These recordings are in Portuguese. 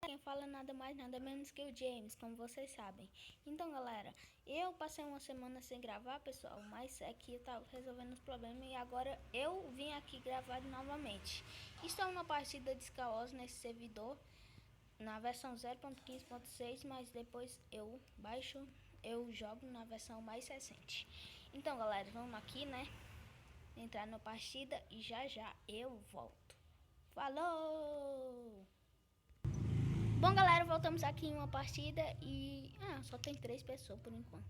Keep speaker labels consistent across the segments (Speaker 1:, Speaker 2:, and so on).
Speaker 1: Quem fala nada mais, nada menos que o James, como vocês sabem. Então, galera, eu passei uma semana sem gravar, pessoal, mas é que eu tava resolvendo os problemas e agora eu vim aqui gravar novamente. Estou numa partida de Skywars nesse servidor, na versão 0.15.6, mas depois eu jogo na versão mais recente. Então, galera, vamos aqui, né? Entrar na partida e já eu volto. Falou! Bom, galera, voltamos aqui em uma partida e... só tem 3 pessoas por enquanto.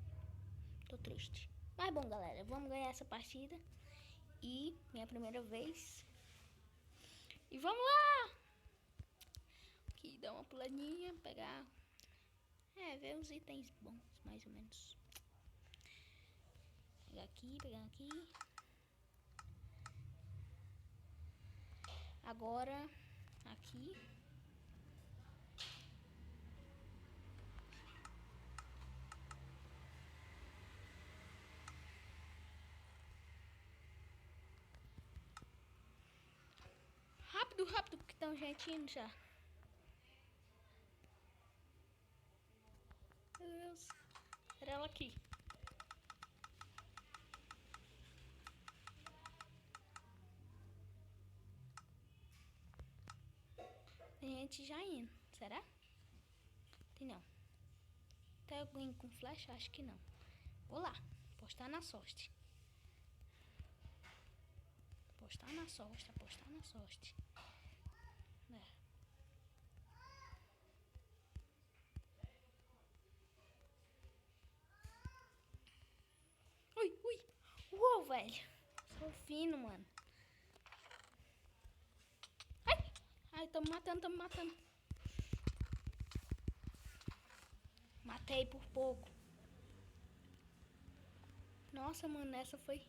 Speaker 1: Tô triste. Mas bom, galera, vamos ganhar essa partida. E minha primeira vez. E vamos lá! Aqui, dar uma puladinha, pegar... ver os itens bons, mais ou menos. Pegar aqui. Agora, aqui. Rápido, rápido, porque tem gente indo já. Meu Deus. Era ela aqui. Tem gente já indo. Será? Tem não. Tem alguém com flecha? Acho que não. Vou lá. Apostar na sorte. Apostar na sorte. Apostar na sorte. Ui, ui. Uou, velho. Sou fino, mano. Ai, ai, tô me matando, Matei por pouco. Nossa, mano, essa foi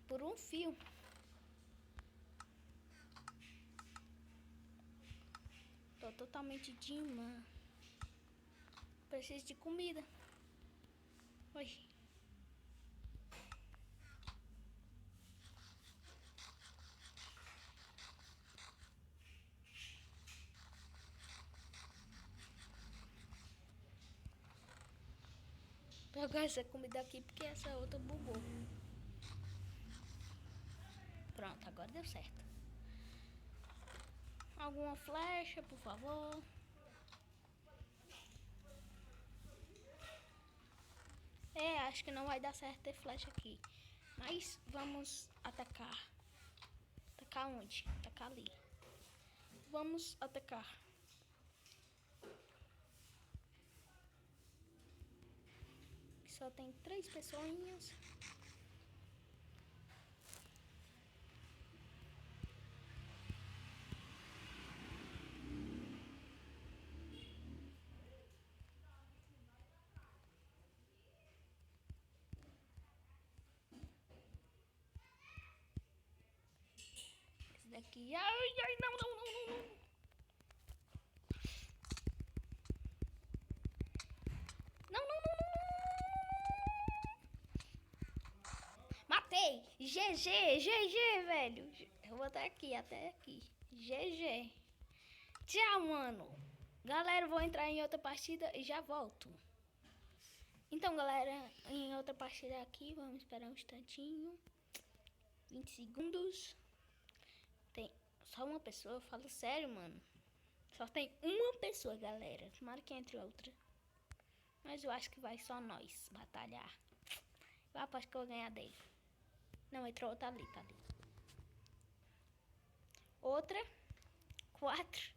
Speaker 1: por um fio. Tô totalmente de imã. Preciso de comida. Oi. Vou pegar essa comida aqui porque essa outra bugou. Pronto, agora deu certo. Alguma flecha, por favor. Acho que não vai dar certo ter flecha aqui. Mas vamos atacar. Atacar onde? Atacar ali. Vamos atacar. Só tem 3 pessoinhas. Esse daqui. Ai, não. Não. Matei! GG, velho. Eu vou até aqui. GG. Tchau, mano. Galera, vou entrar em outra partida e já volto. Então, galera, em outra partida aqui, vamos esperar um instantinho. 20 segundos. Tem só uma pessoa, eu falo sério, mano. Só tem uma pessoa, galera. Tomara que entre outra. Mas eu acho que vai só nós batalhar. Eu aposto que eu vou ganhar dele. Não, entrou outra ali, tá ali. Outra. 4.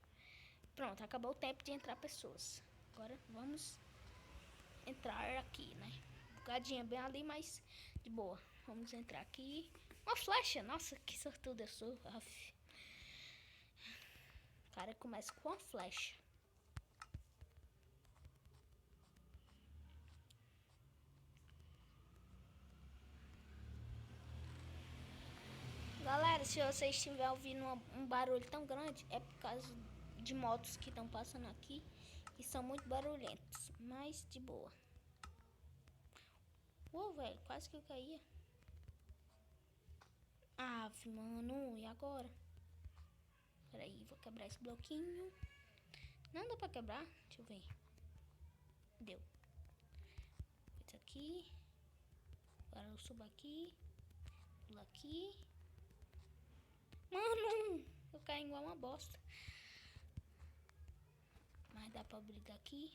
Speaker 1: Pronto, acabou o tempo de entrar pessoas. Agora vamos entrar aqui, né? Bugadinha bem ali, mas de boa. Vamos entrar aqui. Uma flecha, nossa, que sortudo eu sou. Aff. O cara começa com uma flecha. Galera, se vocês estiverem ouvindo um barulho tão grande, é por causa de motos que estão passando aqui, que são muito barulhentos, mas de boa. Uou, velho, quase que eu caía. Mano, e agora? Peraí, vou quebrar esse bloquinho. Não dá pra quebrar? Deixa eu ver. Deu. Isso aqui. Agora eu subo aqui. Pulo aqui. Mano, eu caí igual uma bosta. Mas dá pra brigar aqui.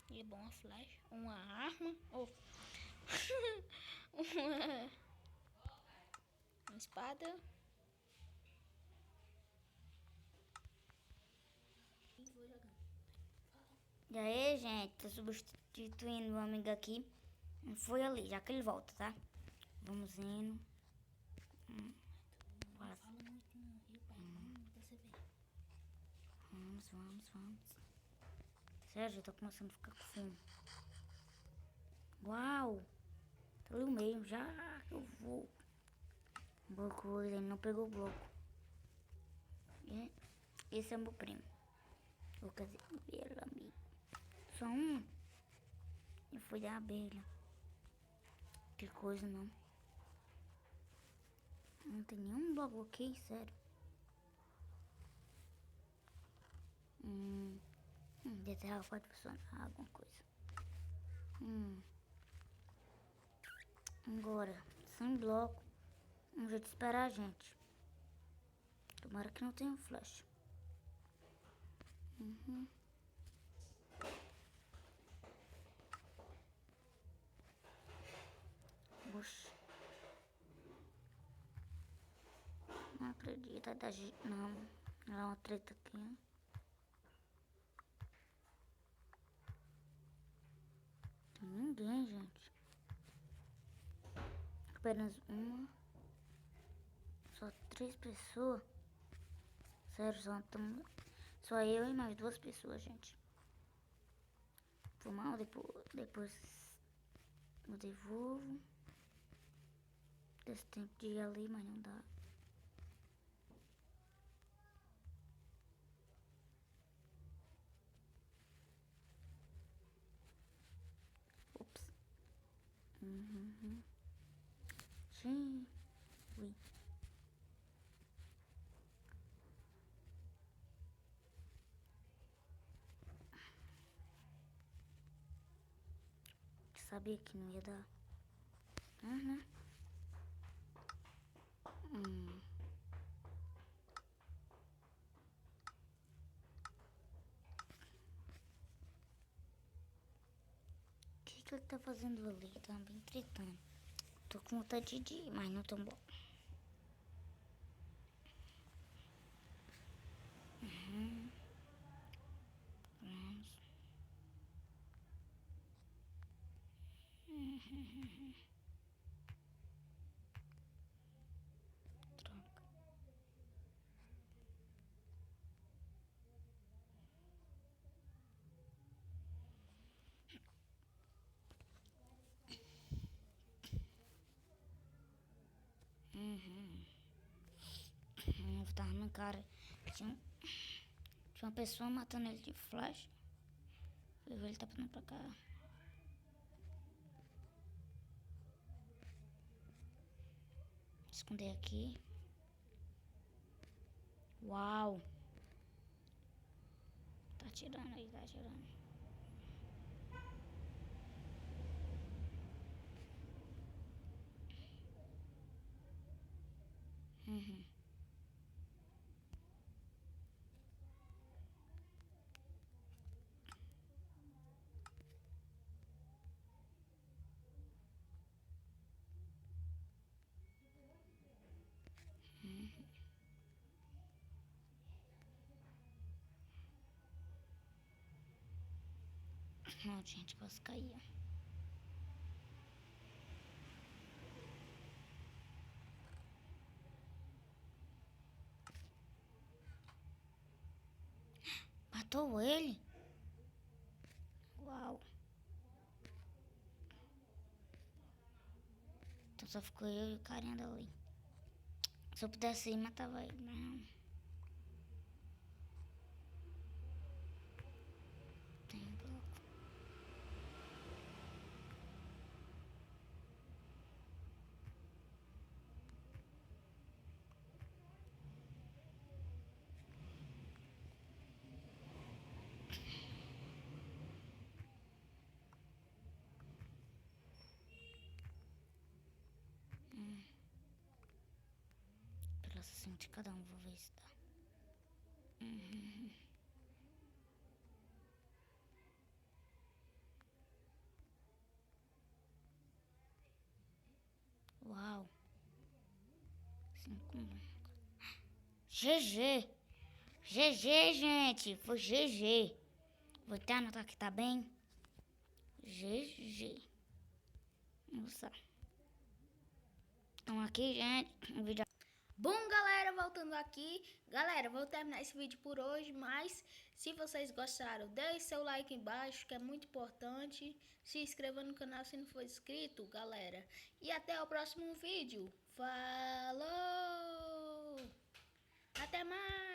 Speaker 1: E é bom uma flecha. Uma arma. Oh. uma espada.
Speaker 2: E aí, gente, tô substituindo o amigo aqui. Não foi ali, já que ele volta, tá? Vamos indo.
Speaker 1: Fala muito não, viu, pai? Você vê.
Speaker 2: Vamos. Sério, eu tô começando a ficar com fome. Uau! Tá ali no meio, já eu vou. O bloco, ele não pegou o bloco. E esse é meu primo. Vou fazer abelha, amigo. Só um. E foi da abelha. Que coisa, não. Não tem nenhum bloco aqui, sério. Deve ter 4 pessoas na alguma coisa. Agora, sem bloco. Um jeito de esperar a gente. Tomara que não tenha flash. Oxe. Não acredito. Não. Não é uma treta aqui, né? Tem ninguém, gente. Apenas uma. Só 3 pessoas. Sério, só eu e mais 2 pessoas, gente. Foi mal, depois eu devolvo. Desse tempo de ir ali, mas não dá. Ops. Sim. Ui. Sabia que não ia dar. O que ele tá fazendo ali? Tá bem tretando. Tô com vontade de ir, mas não tão bom. Troca. Tava no cara. Tinha uma pessoa matando ele de flash. Eu vi ele tá vindo pra cá. Esconder aqui. Uau! Tá atirando aí, tá atirando. Não, gente, quase caía. Matou ele? Uau! Então só ficou eu e o carinha dali. Se eu pudesse ir, matava ele, mas não. Tem bloco. assim de cada um, vou ver se dá. Uau. 5. GG. GG, gente. Foi GG. Vou até anotar que tá bem. GG. Nossa. Então aqui, gente, o vídeo...
Speaker 1: Bom, galera, voltando aqui. Galera, vou terminar esse vídeo por hoje, mas se vocês gostaram, deixe seu like embaixo, que é muito importante. Se inscreva no canal se não for inscrito, galera. E até o próximo vídeo. Falou! Até mais!